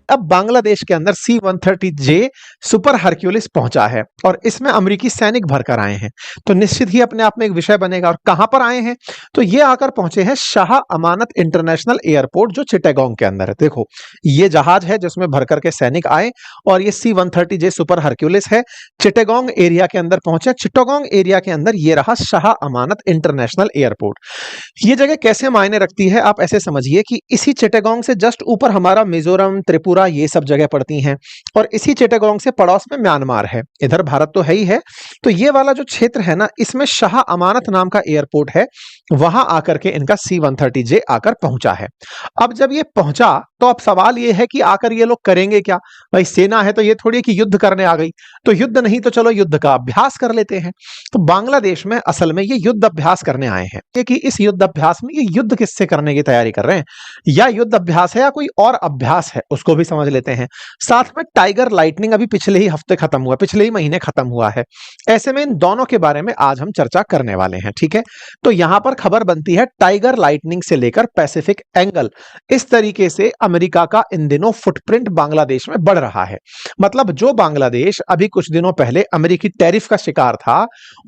अब बांग्लादेश के अंदर C-130J सुपर हरक्यूलिस पहुंचा है और इसमें अमेरिकी सैनिक भरकर आए हैं। तो निश्चित ही अपने आप में एक विषय बनेगा। और कहां पर आए हैं? तो ये आकर पहुंचे हैं शाह अमानत इंटरनेशनल एयरपोर्ट जो चिटागोंग के अंदर है। देखो, ये जहाज है जिसमें भरकर के सैनिक आए और ये C-130J सुपर हरक्यूलिस है। चिटागोंग एरिया के अंदर पहुंचे। चिटागोंग एरिया के अंदर ये रहा शाह अमानत इंटरनेशनल एयरपोर्ट। ये जगह कैसे मायने रखती है, आप ऐसे समझिए कि इसी चिटागोंग से जस्ट ऊपर हमारा मिजोरम, त्रिपुरा, ये सब जगह पड़ती हैं और इसी चिटागोंग से पड़ोस में म्यांमार है। इधर भारत तो है ही है। तो ये वाला जो क्षेत्र है ना, इसमें शाह अमानत नाम का एयरपोर्ट है। वहां आकर के इनका C-130J आकर पहुंचा है। अब जब ये पहुंचा तो अब सवाल ये है कि आकर ये लोग करेंगे क्या? भाई सेना है तो ये थोड़ी कि युद्ध करने आ गई। तो युद्ध नहीं तो चलो युद्ध का अभ्यास कर लेते हैं। तो बांग्लादेश में असल में ये युद्ध अभ्यास करने आए हैं कि इस युद्ध अभ्यास में ये युद्ध किससे करने की तैयारी कर रहे हैं, या युद्ध अभ्यास है या कोई और अभ्यास है, उसको भी समझ लेते हैं। साथ में टाइगर लाइटनिंग अभी पिछले ही हफ्ते खत्म हुआ, पिछले ही महीने खत्म हुआ है। ऐसे में इन दोनों के बारे में आज हम चर्चा करने वाले हैं। ठीक है, तो यहां पर खबर बनती है टाइगर लाइटनिंग से लेकर पैसिफिक एंगल। इस तरीके से अमेरिका का इन दिनों फुटप्रिंट बांग्लादेश में बढ़ रहा है। मतलब जो बांग्लादेश अभी कुछ दिनों पहले अमेरिकी टैरिफ का शिकार था,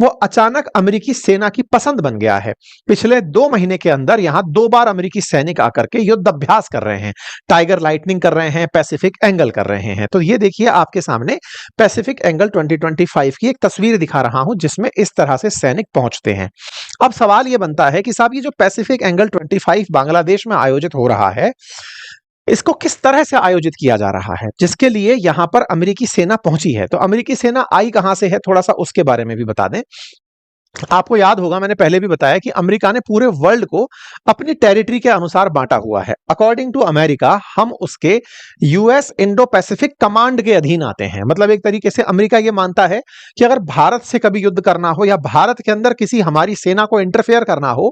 वो अचानक अमेरिकी सेना की पसंद बन गया है। पिछले 2 महीने के अंदर यहां 2 बार अमेरिकी सैनिक आकर के युद्ध अभ्यास कर रहे हैं, टाइगर लाइटनिंग कर रहे हैं, पैसिफिक एंगल कर रहे हैं। तो ये देखिए आपके सामने पैसिफिक एंगल 2025 की एक तस्वीर दिखा रहा हूं जिसमें इस तरह से सैनिक पहुंचते हैं। अब सवाल यह बनता है कि साहब ये जो पैसिफिक एंगल 25 बांग्लादेश में आयोजित हो रहा है, इसको किस तरह से आयोजित किया जा रहा है, जिसके लिए यहां पर अमेरिकी सेना पहुंची है। तो अमेरिकी सेना आई कहां से है, थोड़ा सा उसके बारे में भी बता दें। आपको याद होगा मैंने पहले भी बताया कि अमेरिका ने पूरे वर्ल्ड को अपनी टेरिटरी के अनुसार बांटा हुआ है। अकॉर्डिंग टू अमेरिका हम उसके यूएस इंडो पैसिफिक कमांड के अधीन आते हैं। मतलब एक तरीके से अमेरिका यह मानता है कि अगर भारत से कभी युद्ध करना हो या भारत के अंदर किसी हमारी सेना को इंटरफेयर करना हो,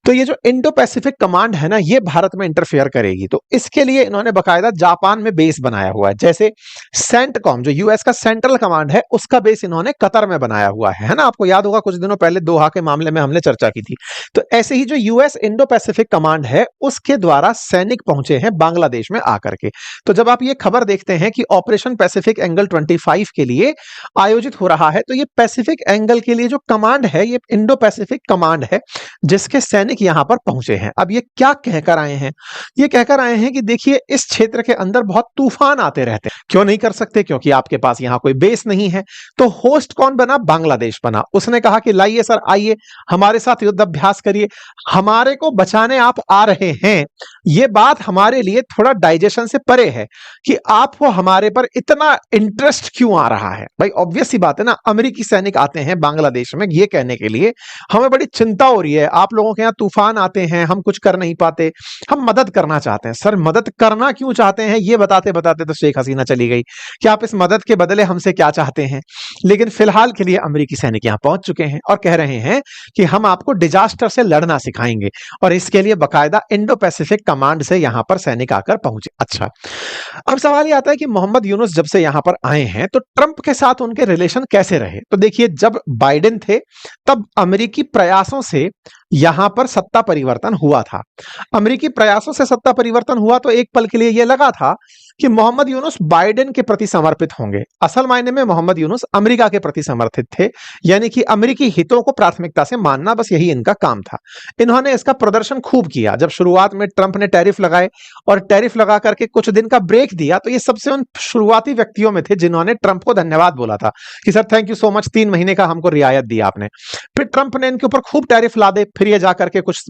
तो ये जो इंडो पैसिफिक कमांड है ना, ये भारत में इंटरफेयर करेगी। तो इसके लिए इन्होंने बाकायदा जापान में बेस बनाया हुआ है। जैसे सेंटकॉम जो यूएस का सेंट्रल कमांड है, उसका बेस इन्होंने कतर में बनाया हुआ है ना। आपको याद होगा कुछ दिनों पहले दोहा के मामले में हमने चर्चा की थी। तो ऐसे ही जो यूएस इंडो पैसिफिक कमांड है, उसके द्वारा सैनिक पहुंचे हैं बांग्लादेश में आकर के। तो जब आप ये खबर देखते हैं कि ऑपरेशन पैसिफिक एंगल 25 के लिए आयोजित हो रहा है, तो ये पैसिफिक एंगल के लिए जो कमांड है, ये इंडो पैसिफिक कमांड है जिसके सैनिक यहां पर पहुंचे हैं। अब ये क्या कहकर आए हैं? ये कहकर आए हैं कि देखिए इस क्षेत्र के अंदर बहुत तूफान आते रहते हैं। क्यों नहीं कर सकते? क्योंकि आपके पास यहां कोई बेस नहीं है। तो होस्ट कौन बना? बांग्लादेश बना। उसने कहा कि लाइए सर, आइए हमारे साथ युद्ध अभ्यास करिए, हमारे को बचाने आप आ रहे हैं। यह बात हमारे लिए थोड़ा डाइजेशन से परे है कि आपको हमारे पर इतना इंटरेस्ट क्यों आ रहा है। भाई ऑब्वियस सी बात है ना, अमेरिकी सैनिक आते हैं बांग्लादेश में ये कहने के लिए हमें बड़ी चिंता हो रही है, आप लोगों के यहां तूफान आते हैं, हम कुछ कर नहीं पाते, हम मदद करना चाहते हैं। सर मदद करना क्यों चाहते हैं, ये बताते बताते तो शेख हसीना चली गई कि आप इस मदद के बदले हमसे क्या चाहते हैं। लेकिन फिलहाल के लिए अमेरिकी सैनिक यहां पहुंच चुके हैं और कह रहे हैं कि हम आपको डिजास्टर से लड़ना सिखाएंगे, और इसके लिए बकायदा इंडो पैसिफिक कमांड से यहां पर सैनिक आकर पहुंचे। अच्छा, अब सवाल यह आता है कि मोहम्मद यूनुस जब से यहां पर आए हैं तो ट्रंप के साथ उनके रिलेशन कैसे रहे। तो देखिए जब बाइडेन थे तब अमेरिकी प्रयासों से यहां पर सत्ता परिवर्तन हुआ था। अमेरिकी प्रयासों से सत्ता परिवर्तन हुआ तो एक पल के लिए यह लगा था कि मोहम्मद यूनुस बाइडेन के प्रति समर्पित होंगे। असल मायने में मोहम्मद यूनुस अमेरिका के प्रति समर्पित थे, यानी कि अमेरिकी हितों को प्राथमिकता से मानना, बस यही इनका काम था। इन्होंने इसका प्रदर्शन खूब किया। जब शुरुआत में ट्रंप ने टैरिफ लगाए और टैरिफ लगा करके कुछ दिन का ब्रेक दिया, तो ये सबसे उन शुरुआती व्यक्तियों में थे जिन्होंने ट्रंप को धन्यवाद बोला था कि sir thank you so much, 3 महीने का हमको रियायत दिया आपने। फिर ट्रंप ने इनके ऊपर खूब टैरिफ ला दे, फिर ये जाकर के कुछ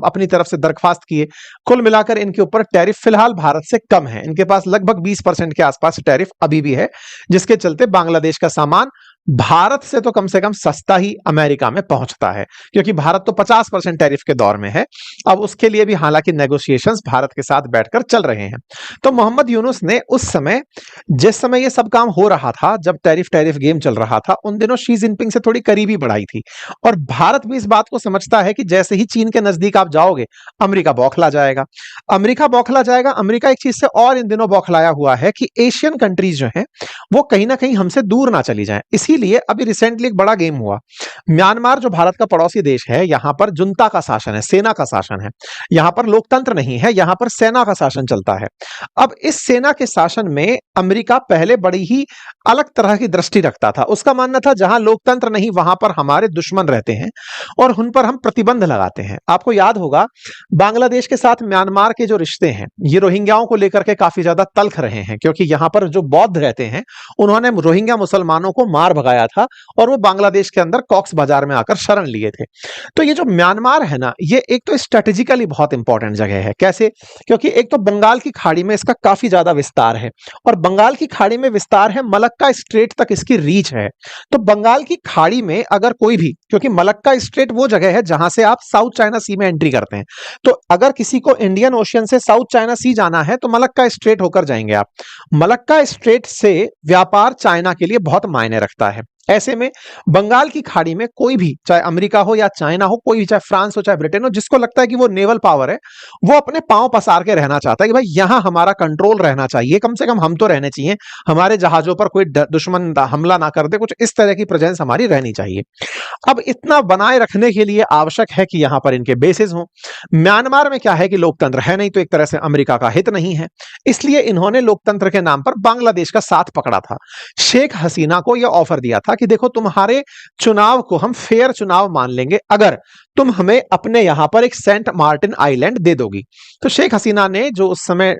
अपनी तरफ से दरख्वास्त किए। कुल मिलाकर इनके ऊपर टैरिफ फिलहाल भारत से कम है। इनके पास लगभग 20% के आसपास टैरिफ अभी भी है, जिसके चलते बांग्लादेश का सामान भारत से तो कम से कम सस्ता ही अमेरिका में पहुंचता है, क्योंकि भारत तो 50% टैरिफ के दौर में है। अब उसके लिए भी हालांकि नेगोशिएशंस भारत के साथ बैठकर चल रहे हैं। तो मोहम्मद यूनुस ने उस समय, जिस समय ये सब काम हो रहा था, जब टैरिफ गेम चल रहा था, उन दिनों शी जिनपिंग से थोड़ी करीबी बढ़ाई थी। और भारत भी इस बात को समझता है कि जैसे ही चीन के नजदीक आप जाओगे, अमेरिका बौखला जाएगा। अमेरिका बौखला जाएगा। अमेरिका एक चीज से और इन दिनों बौखलाया हुआ है कि एशियन कंट्रीज जो हैं वो कहीं ना कहीं हमसे दूर ना चली जाएं। इसीलिए इसीलिए अभी रिसेंटली एक बड़ा गेम हुआ। म्यांमार जो भारत का पड़ोसी देश है, यहां पर जुंता का शासन है, सेना का शासन है। यहां पर लोकतंत्र नहीं है, यहां पर सेना का शासन चलता है। अब इस सेना के शासन में अमेरिका पहले बड़ी ही अलग तरह की दृष्टि रखता था। उसका मानना था जहां लोकतंत्र नहीं वहां पर हमारे दुश्मन रहते हैं और उन पर हम प्रतिबंध लगाते हैं। आपको याद होगा बांग्लादेश के साथ म्यांमार के जो रिश्ते हैं ये रोहिंग्याओं को लेकर के काफी ज्यादा तल्ख रहे हैं, क्योंकि यहां पर जो बौद्ध रहते हैं उन्होंने रोहिंग्या मुसलमानों को मार भगाया था और वो बांग्लादेश के अंदर कॉक्स बाजार में आकर शरण लिए थे। तो ये जो म्यांमार है ना, ये एक तो स्ट्रेटेजिकली बहुत इंपॉर्टेंट जगह है। कैसे? क्योंकि एक तो बंगाल की खाड़ी में इसका काफी ज्यादा विस्तार है और बंगाल की खाड़ी में विस्तार है, मलक्का स्ट्रेट तक इसकी रीच है। तो बंगाल की खाड़ी में अगर कोई भी, क्योंकि मलक्का स्ट्रेट वो जगह है जहां से आप साउथ चाइना सी में एंट्री करते हैं, तो अगर किसी को इंडियन ओशियन से साउथ चाइना सी जाना है तो मलक्का स्ट्रेट होकर जाएंगे आप। मलक्का स्ट्रेट से व्यापार चाइना के लिए बहुत मायने रखता है। ऐसे में बंगाल की खाड़ी में कोई भी, चाहे अमेरिका हो या चाइना हो, कोई भी, चाहे फ्रांस हो चाहे ब्रिटेन हो, जिसको लगता है कि वो नेवल पावर है, वो अपने पांव पसार के रहना चाहता है कि भाई यहां हमारा कंट्रोल रहना चाहिए, कम से कम हम तो रहने चाहिए, हमारे जहाजों पर कोई दुश्मन हमला ना कर दे, कुछ इस तरह की प्रेजेंस हमारी रहनी चाहिए। अब इतना बनाए रखने के लिए आवश्यक है कि यहां पर इनके बेसिस हों। म्यांमार में क्या है कि लोकतंत्र है नहीं, तो एक तरह से अमेरिका का हित नहीं है, इसलिए इन्होंने लोकतंत्र के नाम पर बांग्लादेश का साथ पकड़ा था। शेख हसीना को यह ऑफर दिया था कि देखो तुम्हारे चुनाव को हम फेयर चुनाव मान लेंगे अगर तुम हमें अपने यहां पर एक सेंट मार्टिन आइलैंड दे दोगी। तो शेख हसीना ने, जो उस समय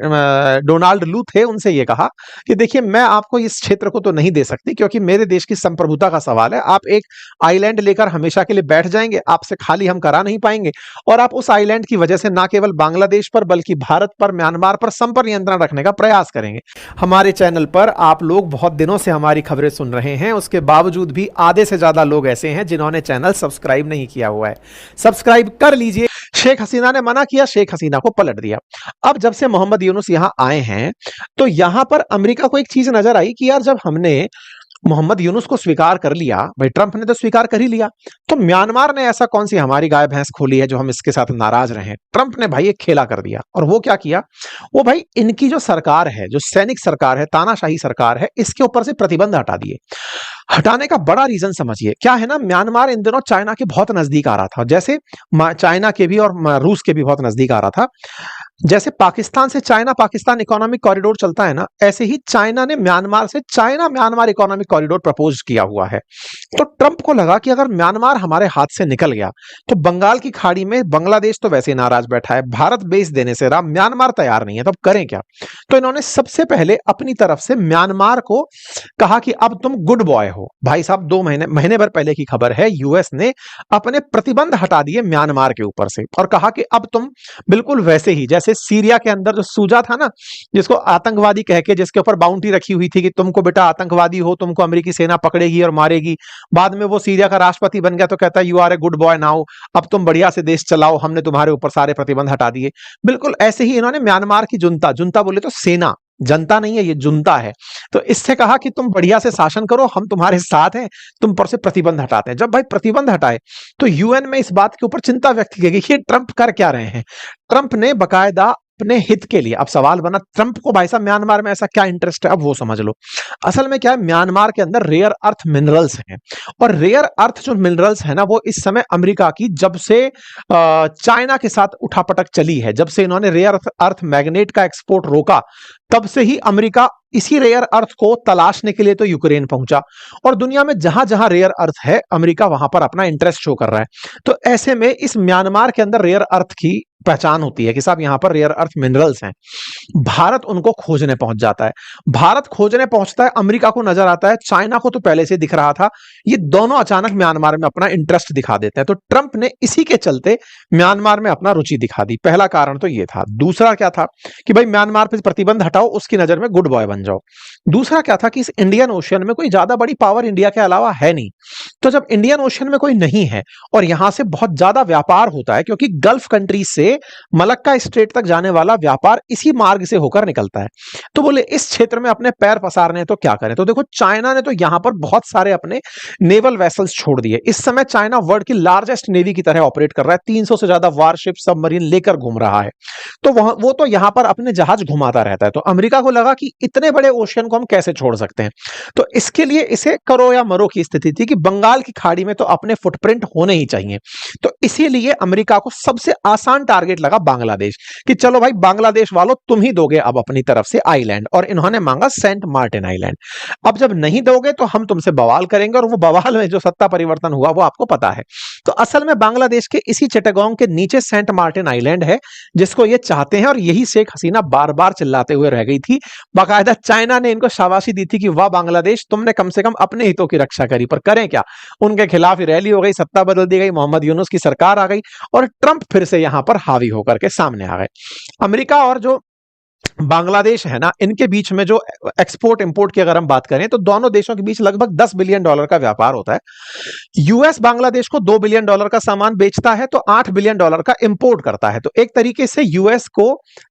डोनाल्ड लू थे, उनसे यह कहा कि देखिए मैं आपको इस क्षेत्र को तो नहीं दे सकती क्योंकि मेरे देश की संप्रभुता का सवाल है। आप एक आइलैंड लेकर हमेशा के लिए बैठ जाएंगे, आपसे खाली हम करा नहीं पाएंगे और आप उस आइलैंड की वजह से ना केवल बांग्लादेश पर बल्कि भारत पर, म्यांमार पर संपर नियंत्रण रखने का प्रयास करेंगे। हमारे चैनल पर आप लोग बहुत दिनों से हमारी खबरें सुन रहे हैं, उसके बावजूद भी आधे से ज्यादा लोग ऐसे हैं जिन्होंने चैनल सब्सक्राइब नहीं किया हुआ है। सब्सक्राइब कर लीजिए। शेख हसीना ने मना किया, शेख हसीना को पलट दिया। अब जब से मोहम्मद यूनुस यहां आए हैं तो यहां पर अमेरिका को एक चीज नजर आई कि यार जब हमने मोहम्मद यूनुस को स्वीकार कर लिया, भाई ट्रंप ने तो स्वीकार कर ही लिया, तो म्यांमार ने ऐसा कौन सी हमारी गाय भैंस खोली है जो हम इसके साथ नाराज रहे। ट्रंप ने भाई एक खेला कर दिया और वो क्या किया, वो भाई इनकी जो सरकार है, जो सैनिक सरकार है, तानाशाही सरकार है, इसके ऊपर से प्रतिबंध हटा दिए। हटाने का बड़ा रीजन समझिए क्या है ना, म्यांमार इन दिनों चाइना के बहुत नजदीक आ रहा था, जैसे चाइना के भी और रूस के भी बहुत नजदीक आ रहा था। जैसे पाकिस्तान से चाइना पाकिस्तान इकोनॉमिक कॉरिडोर चलता है ना, ऐसे ही चाइना ने म्यांमार से China Myanmar economic corridor propose किया हुआ है। तो ट्रंप को लगा कि अगर म्यांमार हमारे हाथ से निकल गया तो बंगाल की खाड़ी में बांग्लादेश तो वैसे ही नाराज बैठा है, भारत बेस देने से रहा, म्यांमार तैयार नहीं है, तो अब करें क्या। तो इन्होंने सबसे पहले अपनी तरफ से म्यांमार को कहा कि अब तुम गुड बॉय हो। भाई साहब 2 महीने भर पहले की खबर है, यूएस ने अपने प्रतिबंध हटा दिए म्यांमार के ऊपर से और कहा कि अब तुम बिल्कुल वैसे ही जैसे सीरिया के अंदर जो सूजा था ना, जिसको आतंकवादी कह के, जिसके ऊपर बाउंड्री रखी हुई थी कि तुमको बेटा आतंकवादी हो, तुमको अमेरिकी सेना पकड़ेगी और मारेगी, बाद में वो सीरिया का राष्ट्रपति बन गया तो कहता है you are a good boy now, अब तुम बढ़िया से देश चलाओ, हमने तुम्हारे ऊपर सारे प्रतिबंध हटा दिए। बिल्कुल ऐसे ही इन्होंने म्यांमार की जुनता बोले तो सेना, जनता नहीं है ये, जुनता है, तो इससे कहा कि तुम बढ़िया से शासन करो, हम तुम्हारे साथ हैं, तुम पर से प्रतिबंध हटाते हैं। जब भाई प्रतिबंध हटाए तो यूएन में इस बात के ऊपर चिंता व्यक्त की गई कि ट्रंप कर क्या रहे हैं। ट्रंप ने बकायदा अपने हित के लिए, अब सवाल बना ट्रंप को भाई साहब म्यांमार में ऐसा क्या इंटरेस्ट है, अब वो समझ लो। असल में क्या है, म्यांमार के अंदर रेयर अर्थ मिनरल्स हैं और रेयर अर्थ जो मिनरल्स है ना, वो इस समय अमेरिका की, जब से चाइना के साथ उठापटक चली है, जब से इन्होंने रेयर अर्थ मैग्नेट का एक्सपोर्ट रोका, तब से ही अमेरिका इसी रेयर अर्थ को तलाशने के लिए तो यूक्रेन पहुंचा और दुनिया में जहां जहां रेयर अर्थ है अमेरिका वहां पर अपना इंटरेस्ट शो कर रहा है। तो ऐसे में इस म्यांमार के अंदर रेयर अर्थ की पहचान होती है कि साहब यहां पर रेयर अर्थ मिनरल्स हैं। भारत उनको खोजने पहुंच जाता है, भारत खोजने पहुंचता है, अमेरिका को नजर आता है, चाइना को तो पहले से दिख रहा था, ये दोनों अचानक म्यांमार में अपना इंटरेस्ट दिखा देते हैं। तो ट्रंप ने इसी के चलते म्यांमार में अपना रुचि दिखा दी। पहला कारण तो ये था। दूसरा क्या था कि भाई म्यांमार पर प्रतिबंध हटाओ, उसकी नजर में गुड बॉय बन जाओ। दूसरा क्या था कि इस इंडियन ओशियन में कोई ज्यादा बड़ी पावर इंडिया के अलावा है नहीं, तो जब इंडियन ओशियन में कोई नहीं है और यहां से बहुत ज्यादा व्यापार होता है, क्योंकि गल्फ कंट्रीज से से मलक्का स्ट्रेट तक जाने वाला व्यापार इसी मार्ग से होकर निकलता है। तो बोले इस क्षेत्र में अपने पैर पसारने हैं तो क्या करें? तो देखो चाइना ने तो यहां पर बहुत सारे अपने नेवल वेसल्स छोड़ दिए। इस समय चाइना वर्ल्ड की लार्जेस्ट नेवी की तरह ऑपरेट कर रहा है, 300 से ज्यादा वारशिप सबमरीन लेकर घूम रहा है। तो वो तो यहां पर अपने जहाज घुमाता रहता है। तो अमेरिका को लगा कि इतने बड़े ओशियन को हम कैसे छोड़ सकते हैं, तो इसके लिए इसे करो या मरो की स्थिति थी कि बंगाल की खाड़ी में तो अपने फुटप्रिंट होने ही चाहिए। तो इसीलिए अमेरिका को सबसे आसान टारगेट लगा बांग्लादेश, कि चलो भाई बांग्लादेश वालों तुम ही दोगे अब अपनी तरफ से आइलैंड, और इन्होंने मांगा सेंट मार्टिन आइलैंड। अब जब नहीं दोगे तो हम तुमसे बवाल करेंगे, और वो बवाल में जो सत्ता परिवर्तन हुआ वो आपको पता है। तो असल में बांग्लादेश के इसी चिटागोंग के नीचे सेंट मार्टिन आइलैंड है, जिसको ये चाहते हैं, और यही शेख हसीना बार बार चिल्लाते हुए रह गई थी। बाकायदा चाइना ने इनको शाबाशी दी थी कि वाह बांग्लादेश, तुमने कम से कम अपने हितों की रक्षा करी, पर करें क्या? उनके खिलाफ ही रैली हो गई, सत्ता बदल दी गई, मोहम्मद यूनुस की सरकार आ गई, और ट्रंप फिर से यहां पर हावी होकर के सामने आ गए। अमेरिका और जो बांग्लादेश है ना, इनके बीच में जो एक्सपोर्ट इंपोर्ट की अगर हम बात करें तो दोनों देशों के बीच लगभग $10 बिलियन का व्यापार होता है। यूएस बांग्लादेश को $2 बिलियन का सामान बेचता है, तो $8 बिलियन का इंपोर्ट करता है। तो एक तरीके से यूएस को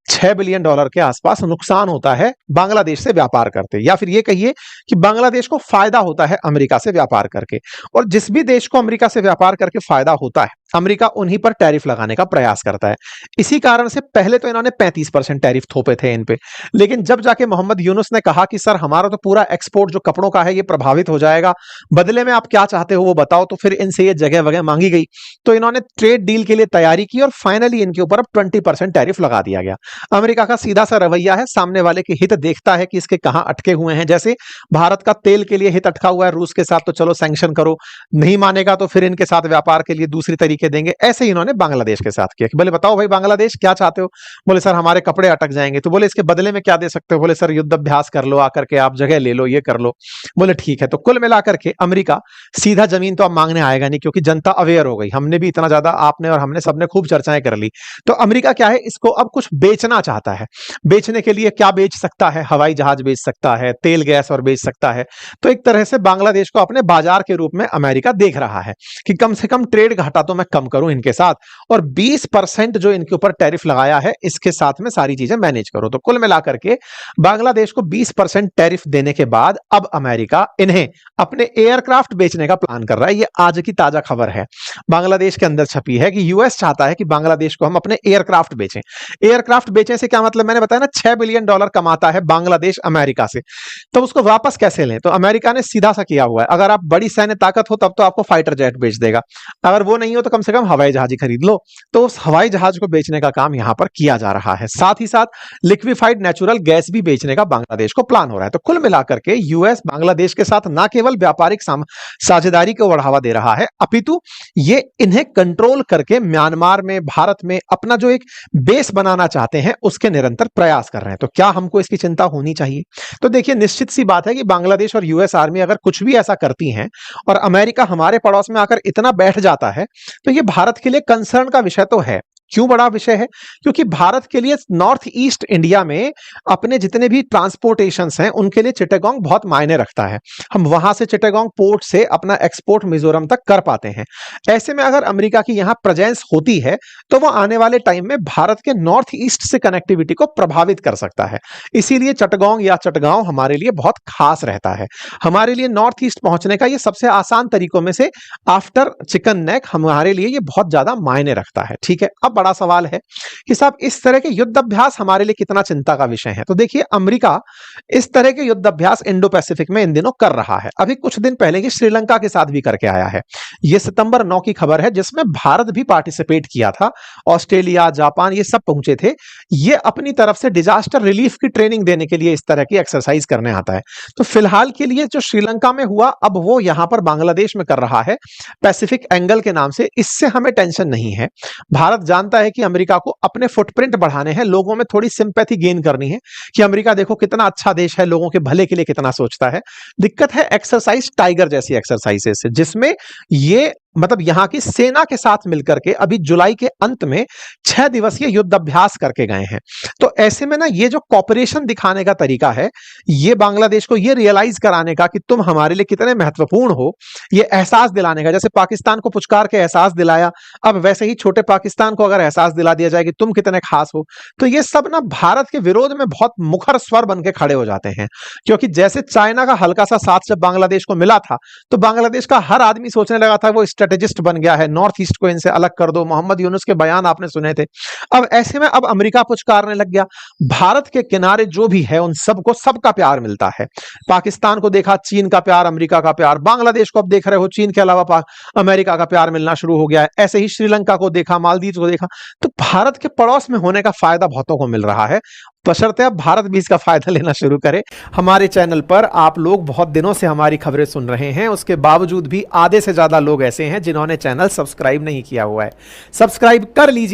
$6 बिलियन के आसपास नुकसान होता है बांग्लादेश से व्यापार करते, या फिर ये कहिए कि बांग्लादेश को फायदा होता है अमेरिका से व्यापार करके। और जिस भी देश को अमेरिका से व्यापार करके फायदा होता है, अमेरिका उन्हीं पर टैरिफ लगाने का प्रयास करता है। इसी कारण से पहले तो इन्होंने 35% टैरिफ थोपे थे इन पे, लेकिन जब जाके मोहम्मद यूनुस ने कहा कि सर हमारा तो पूरा एक्सपोर्ट जो कपड़ों का है ये प्रभावित हो जाएगा, बदले में आप क्या चाहते हो वो बताओ, तो फिर इनसे ये जगह वगैरह मांगी गई। तो इन्होंने ट्रेड डील के लिए तैयारी की, और फाइनली इनके ऊपर अब 20% टैरिफ लगा दिया गया। अमेरिका का सीधा सा रवैया है, सामने वाले के हित देखता है कि इसके कहां अटके हुए हैं। जैसे भारत का तेल के लिए हित अटका हुआ है रूस के साथ, तो चलो सैंक्शन करो, नहीं मानेगा तो फिर इनके साथ व्यापार के लिए दूसरी तरीके देंगे। ऐसे ही इन्होंने बांग्लादेश के साथ किया कि बोले बताओ भाई बांग्लादेश क्या चाहते हो? बोले सर हमारे कपड़े अटक जाएंगे। तो बोले इसके बदले में क्या दे सकते हो? बोले सर युद्ध अभ्यास कर लो, आकर के आप जगह ले लो, ये कर लो। बोले ठीक है। तो कुल मिलाकर के अमेरिका सीधा जमीन तो अब मांगने आएगा नहीं, क्योंकि जनता अवेयर हो गई। हमने भी इतना ज्यादा, आपने और हमने सबने खूब चर्चाएं कर ली। तो अमेरिका क्या है, इसको अब कुछ बेचना चाहता है। बेचने के लिए क्या बेच सकता है? हवाई जहाज बेच सकता है, तेल गैस और बेच सकता है। तो एक तरह से बांग्लादेश को अपने बाजार के रूप में अमेरिका देख रहा है कि कम से कम ट्रेड घाटा तो मैं कम करूं इनके साथ, और 20% जो इनके ऊपर टैरिफ लगाया है इसके साथ में सारी चीजें मैनेज करो। तो कुल मिलाकर के बांग्लादेश को 20% टैरिफ देने के बाद अब अमेरिका इन्हें अपने एयरक्राफ्ट बेचने का प्लान कर रहा है। ये आज की ताजा खबर है, बांग्लादेश के अंदर छपी है कि यूएस चाहता है कि बांग्लादेश को हम अपने एयरक्राफ्ट बेचें। एयरक्राफ्ट बेचने से क्या मतलब, मैंने बताया ना $6 बिलियन कमाता है बांग्लादेश अमेरिका से, तो उसको वापस कैसे लें? तो अमेरिका ने सीधा सा किया हुआ है, अगर आप बड़ी सैन्य ताकत हो तब तो आपको फाइटर जेट बेच देगा, अगर वो नहीं हो तो कम से कम हवाई जहाज ही खरीद लो। तो उस हवाई जहाज को बेचने का काम यहां पर किया जा रहा है। साथ ही साथ लिक्विफाइड नेचुरल गैस भी बेचने का बांग्लादेश को प्लान हो रहा है। तो कुल मिलाकर के यूएस बांग्लादेश के साथ ना केवल व्यापारिक साझेदारी को बढ़ावा दे रहा है, अपितु ये इन्हें कंट्रोल करके म्यांमार में, भारत में अपना जो एक बेस बनाना चाहते हैं उसके निरंतर प्रयास कर रहे हैं। तो क्या हमको इसकी चिंता होनी चाहिए? तो देखिए निश्चित सी बात है कि बांग्लादेश और यूएस आर्मी अगर कुछ भी ऐसा करती हैं और अमेरिका हमारे पड़ोस में आकर इतना बैठ जाता है, तो ये भारत के लिए कंसर्न का विषय तो है। क्यों बड़ा विषय है? क्योंकि भारत के लिए नॉर्थ ईस्ट इंडिया में अपने जितने भी ट्रांसपोर्टेशंस हैं उनके लिए चिटागोंग बहुत मायने रखता है। हम वहां से चिटागोंग पोर्ट से अपना एक्सपोर्ट मिजोरम तक कर पाते हैं। ऐसे में अगर अमेरिका की यहां प्रेजेंस होती है तो वो आने वाले टाइम में भारत के नॉर्थ ईस्ट से कनेक्टिविटी को प्रभावित कर सकता है। इसीलिए चिटागोंग या चटगांव हमारे लिए बहुत खास रहता है। हमारे लिए नॉर्थ ईस्ट पहुंचने का ये सबसे आसान तरीकों में से आफ्टर चिकन नेक हमारे लिए ये बहुत ज्यादा मायने रखता है। ठीक है, अब बड़ा सवाल है कि साहब इस तरह के युद्ध अभ्यास हमारे लिए कितना चिंता का विषय है। तो देखिए अमेरिका इस तरह के युद्ध अभ्यास इंडो पैसिफिक में इन दिनों कर रहा है। अभी कुछ दिन पहले ये श्रीलंका के साथ भी करके आया है। यह सितंबर 9 की खबर है, जिसमें भारत भी पार्टिसिपेट किया था। ऑस्ट्रेलिया, जापान ये सब पहुंचे थे। ये अपनी तरफ से डिजास्टर रिलीफ की ट्रेनिंग देने के लिए इस तरह की एक्सरसाइज करने आता है। तो फिलहाल के लिए जो श्रीलंका में हुआ, अब वो यहां पर बांग्लादेश में कर रहा है पैसिफिक एंगल के नाम से। इससे हमें टेंशन नहीं है। भारत जानता है कि अमेरिका को अपने फुटप्रिंट बढ़ाने हैं, लोगों में थोड़ी सिंपैथी गेन करनी है कि अमेरिका देखो कितना अच्छा देश है, लोगों के भले के लिए कितना सोचता है। दिक्कत है एक्सरसाइज टाइगर जैसी एक्सरसाइजेस से, जिसमें ये मतलब यहाँ की सेना के साथ मिलकर के अभी जुलाई के अंत में 6 दिवसीय युद्ध अभ्यास करके गए हैं। तो ऐसे में ना ये जो कॉपरेशन दिखाने का तरीका है, ये बांग्लादेश को ये रियलाइज कराने का कि तुम हमारे लिए कितने महत्वपूर्ण हो, ये एहसास दिलाने का। जैसे पाकिस्तान को पुचकार के एहसास दिलाया, अब वैसे ही छोटे पाकिस्तान को अगर एहसास दिला दिया जाए कि तुम कितने खास हो, तो ये सब ना भारत के विरोध में बहुत मुखर स्वर बन के खड़े हो जाते हैं। क्योंकि जैसे चाइना का हल्का सा साथ जब बांग्लादेश को मिला था, तो बांग्लादेश का हर आदमी सोचने लगा था वो स्ट्रेटेजिस्ट बन गया है, नॉर्थ ईस्ट को इनसे अलग कर दो। मोहम्मद यूनुस के बयान आपने सुने थे। अब ऐसे में अब अमेरिका पुचकारने लग गया। भारत के किनारे जो भी है उन सबको सबका प्यार मिलता है। पाकिस्तान को देखा चीन का प्यार, अमेरिका का प्यार, बांग्लादेश को अब देख रहे हो चीन के अलावा अमेरिका का प्यार मिलना शुरू हो गया है। ऐसे ही श्रीलंका को देखा, मालदीव को देखा। तो भारत के पड़ोस में होने का फायदा बहुतों को मिल रहा है, बशर्ते अब भारत भी इसका फायदा लेना शुरू करे। हमारे चैनल पर आप लोग बहुत दिनों से हमारी खबरें सुन रहे हैं, उसके बावजूद भी आधे से ज्यादा लोग ऐसे हैं जिन्होंने चैनल सब्सक्राइब नहीं किया हुआ है। सब्सक्राइब कर लीजिए।